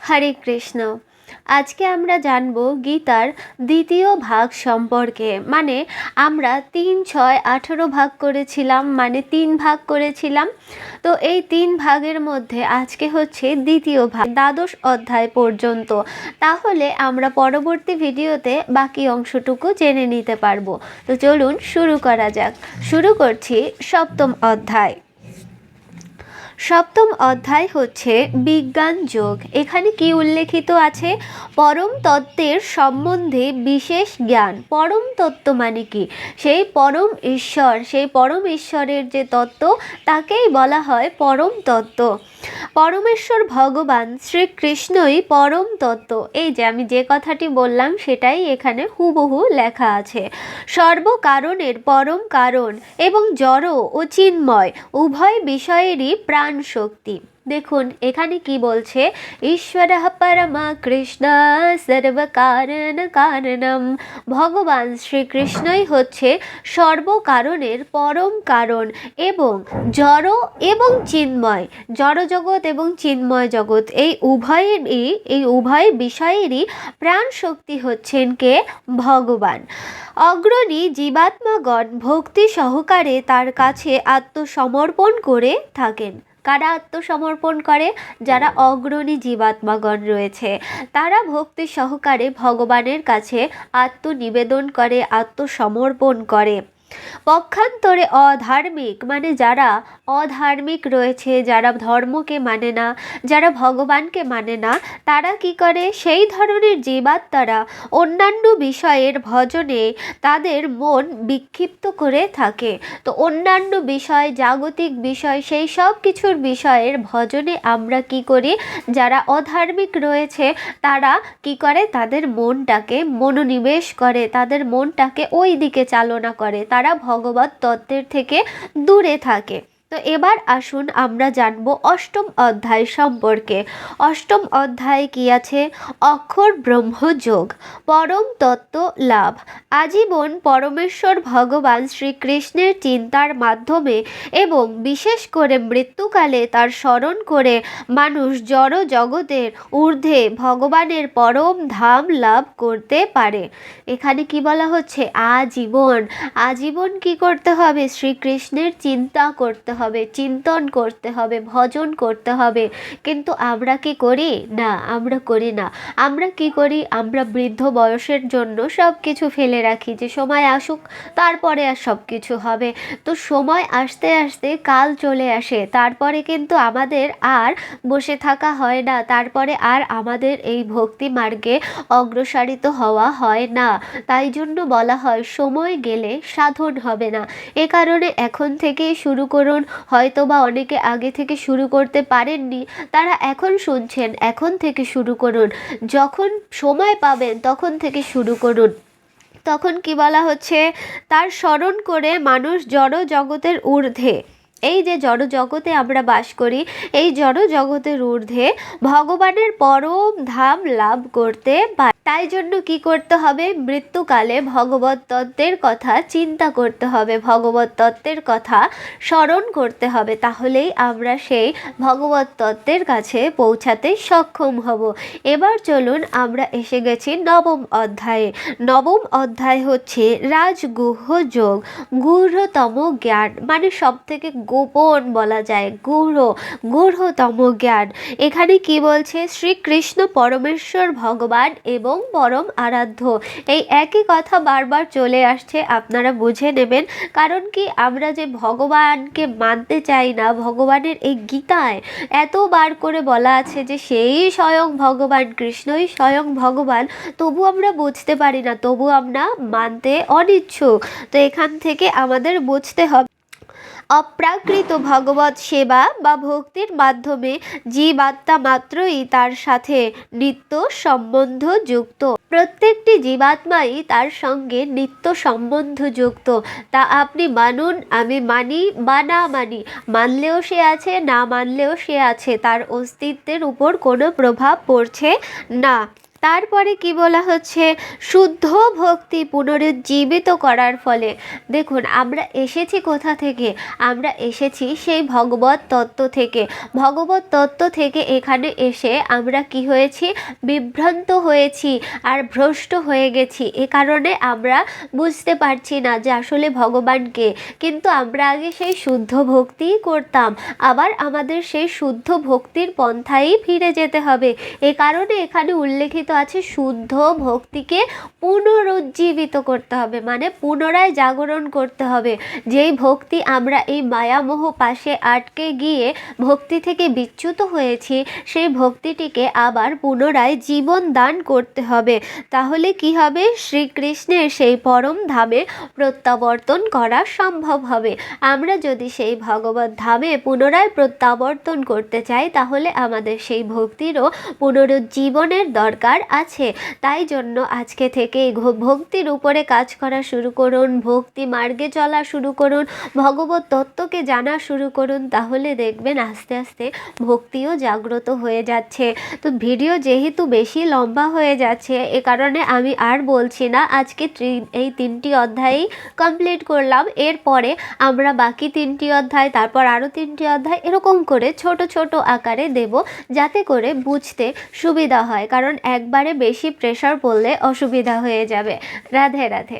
হরে কৃষ্ণ। আজকে আমরা জানব গীতার দ্বিতীয় ভাগ সম্পর্কে। মানে আমরা 3, 6, 18 ভাগ করেছিলাম, মানে 3 ভাগ করেছিলাম। তো এই 3 ভাগের মধ্যে আজকে হচ্ছে দ্বিতীয় ভাগ, দ্বাদশ অধ্যায় পর্যন্ত। তাহলে আমরা পরবর্তী ভিডিওতে বাকি অংশটুকু জেনে নিতে পারবো। তো চলুন শুরু করা যাক। শুরু করছি সপ্তম অধ্যায়। সপ্তম অধ্যায় হচ্ছে বিজ্ঞান যোগ। এখানে কি উল্লেখিত আছে? পরম তত্ত্বের সম্বন্ধে বিশেষ জ্ঞান। পরম তত্ত্ব মানে কি? সেই পরম ঈশ্বর, সেই পরম ঈশ্বরের যে তত্ত্ব তাকেই বলা হয় পরম তত্ত্ব। পরমেশ্বর ভগবান শ্রীকৃষ্ণই পরম তত্ত্ব। এই যে আমি যে কথাটি বললাম সেটাই এখানে হুবহু লেখা আছে। সর্বকারণের পরম কারণ এবং জড় ও চিন্ময় উভয় বিষয়েরই প্রাণ শক্তি। দেখুন এখানে কি বলছে, ঈশ্বরঃ পরমা কৃষ্ণ সর্বকারণ কারণম। ভগবান শ্রীকৃষ্ণই হচ্ছে সর্বকারণের পরম কারণ এবং জড় এবং চিন্ময়, জড় জগৎ এবং চিন্ময় জগৎ এই উভয় বিষয়েরই প্রাণ শক্তি হচ্ছেন কে? ভগবান। অগ্রণী জীবাত্মাগণ ভক্তি সহকারে তার কাছে আত্মসমর্পণ করে থাকেন। কারা আত্মসমর্পণ করে? যারা অগ্রণী জীবাত্মাগণ রয়েছে তারা ভক্তি সহকারে ভগবানের কাছে আত্মনিবেদন করে, আত্মসমর্পণ করে। পক্ষান্তরে অধার্মিক মানে যারা অধার্মিক রয়েছে, যারা ধর্মকে মানে না, যারা ভগবানকে মানে না, তারা কি করে? সেই ধরনের জীবাত্মারা অন্যান্য বিষয়ের ভজনে তাদের মন বিক্ষিপ্ত করে থাকে। তো অন্যান্য বিষয়, জাগতিক বিষয়, সেই সব কিছুর বিষয়ের ভজনে আমরা কি করি? যারা অধার্মিক রয়েছে তারা কি করে? তাদের মনটাকে মনোনিবেশ করে, তাদের মনটাকে ওই দিকে চালনা করে, তারা ভগবত তত্ত্বের থেকে দূরে থাকে। তো এবার আসুন আমরা জানবো অষ্টম অধ্যায় সম্পর্কে। অষ্টম অধ্যায় কি আছে? অক্ষর ব্রহ্মযোগ, পরম তত্ত্ব লাভ। আজীবন পরমেশ্বর ভগবান শ্রীকৃষ্ণের চিন্তার মাধ্যমে এবং বিশেষ করে মৃত্যুকালে তার স্মরণ করে মানুষ জড় জগতের ঊর্ধ্বে ভগবানের পরম ধাম লাভ করতে পারে। এখানে কি বলা হচ্ছে? আজীবন কি করতে হবে? শ্রীকৃষ্ণের চিন্তা করতে হবে, চিন্তন করতে হবে, ভজন করতে হবে। কিন্তু আমরা কি করি? না, আমরা করি না। আমরা কি করি? আমরা বৃদ্ধ বয়সের জন্য সব কিছু ফেলে রাখি, যে সময় আসুক তারপরে আর সব কিছু হবে। তো সময় আসতে আসতে কাল চলে আসে, তারপরে কিন্তু আমাদের আর বসে থাকা হয় না, তারপরে আর আমাদের এই ভক্তি মার্গে অগ্রসারিত হওয়া হয় না। তাই জন্য বলা হয় সময় গেলে সাধন হবে না। এ কারণে এখন থেকেই শুরু করুন। হয়তোবা অনেকে আগে থেকে শুরু করতে পারেননি, তারা এখন শুনছেন, এখন থেকে শুরু করুন। যখন সময় পাবেন তখন থেকে শুরু করুন। তখন কি বলা হচ্ছে? তার স্মরণ করে মানুষ জড় জগতের ঊর্ধ্বে, এই যে জড় জগতে আমরা বাস করি, এই জড় জগতের ঊর্ধ্বে ভগবানের পরম ধাম লাভ করতে পারে। তাই জন্য কি করতে হবে? মৃত্যুকালে ভগবত তত্ত্বের কথা চিন্তা করতে হবে, ভগবত তত্ত্বের কথা স্মরণ করতে হবে। তাহলেই আমরা সেই ভগবত তত্ত্বের কাছে পৌঁছাতে সক্ষম হব। এবার চলুন আমরা এসে গেছি নবম অধ্যায়ে। নবম অধ্যায় হচ্ছে রাজগুহ্য যোগ, গূঢ়তম জ্ঞান। মানে সব থেকে গোপন বলা যায়, গূঢ়তম জ্ঞান। এখানে কি বলছে? শ্রীকৃষ্ণ পরমেশ্বর ভগবান এবং পরম আরাধ্য। এই একই কথা বারবার চলে আসছে, আপনারা বুঝে নেবেন। কারণ কি? আমরা যে ভগবানকে মানতে চাই না, ভগবানের এই গীতায় এতবার করে বলা আছে যে সেই স্বয়ং ভগবান, কৃষ্ণই স্বয়ং ভগবান, তবু আমরা বুঝতে পারি না, তবু আমরা মানতে অনিচ্ছুক। তো এখান থেকে আমাদের বুঝতে হবে অপ্রাকৃত ভগবত সেবা বা ভক্তির মাধ্যমে জীবাত্মা মাত্রই তার সাথে নিত্য সম্বন্ধ যুক্ত। প্রত্যেকটি জীবাত্মাই তার সঙ্গে নিত্য সম্বন্ধ যুক্ত। তা আপনি মানুন, আমি মানি বা না মানি, মানলেও সে আছে, না মানলেও সে আছে, তার অস্তিত্বের উপর কোনো প্রভাব পড়ছে না। তারপরে কি বলা হচ্ছে, শুদ্ধ ভক্তি পুনরুজ্জীবিত করার ফলে। দেখুন আমরা এসেছি কোথা থেকে, আমরা এসেছি সেই ভগবত তত্ত্ব থেকে। ভগবত তত্ত্ব থেকে এখানে এসে আমরা কি হয়েছি, বিভ্রান্ত হয়েছি আর ভ্রষ্ট হয়ে গেছি। এ কারণে আমরা বুঝতে পারছি না যে আসলে ভগবানকে, কিন্তু আমরা আগে সেই শুদ্ধ ভক্তিই করতাম। আবার আমাদের সেই শুদ্ধ ভক্তির পন্থায় ফিরে যেতে হবে। এ কারণে এখানে উল্লেখিত আছে শুদ্ধ ভক্তিকে পুনরুজ্জীবিত করতে হবে, মানে পুনরায় জাগরণ করতে হবে। যেই ভক্তি আমরা এই মায়ামোহ পাশে আটকে গিয়ে ভক্তি থেকে বিচ্যুত হয়েছি, সেই ভক্তিটিকে আবার পুনরায় জীবন দান করতে হবে। তাহলে কি হবে, শ্রীকৃষ্ণের সেই পরম ধামে প্রত্যাবর্তন করা সম্ভব হবে। আমরা যদি সেই ভগবত ধামে পুনরায় প্রত্যাবর্তন করতে চাই, তাহলে আমাদের সেই ভক্তিরও পুনরুজ্জীবনের দরকার আছে। তাই জন্য আজকে থেকে ভক্তির উপরে কাজ করা শুরু করুন, ভক্তি মার্গে চলা শুরু করুন, ভগবত তত্ত্বকে জানা শুরু করুন। তাহলে দেখবেন আস্তে আস্তে ভক্তিও জাগ্রত হয়ে যাচ্ছে। তো ভিডিও যেহেতু বেশি লম্বা হয়ে যাচ্ছে, এ কারণে আমি আর বলছি না। আজকে এই 3টি অধ্যায়ই কমপ্লিট করলাম। এরপরে আমরা বাকি 3টি অধ্যায়, তারপর আরও 3টি অধ্যায়, এরকম করে ছোট ছোট আকারে দেব, যাতে করে বুঝতে সুবিধা হয়। কারণ একবারে বেশি প্রেশার পড়লে অসুবিধা হয়ে যাবে। রাধে রাধে।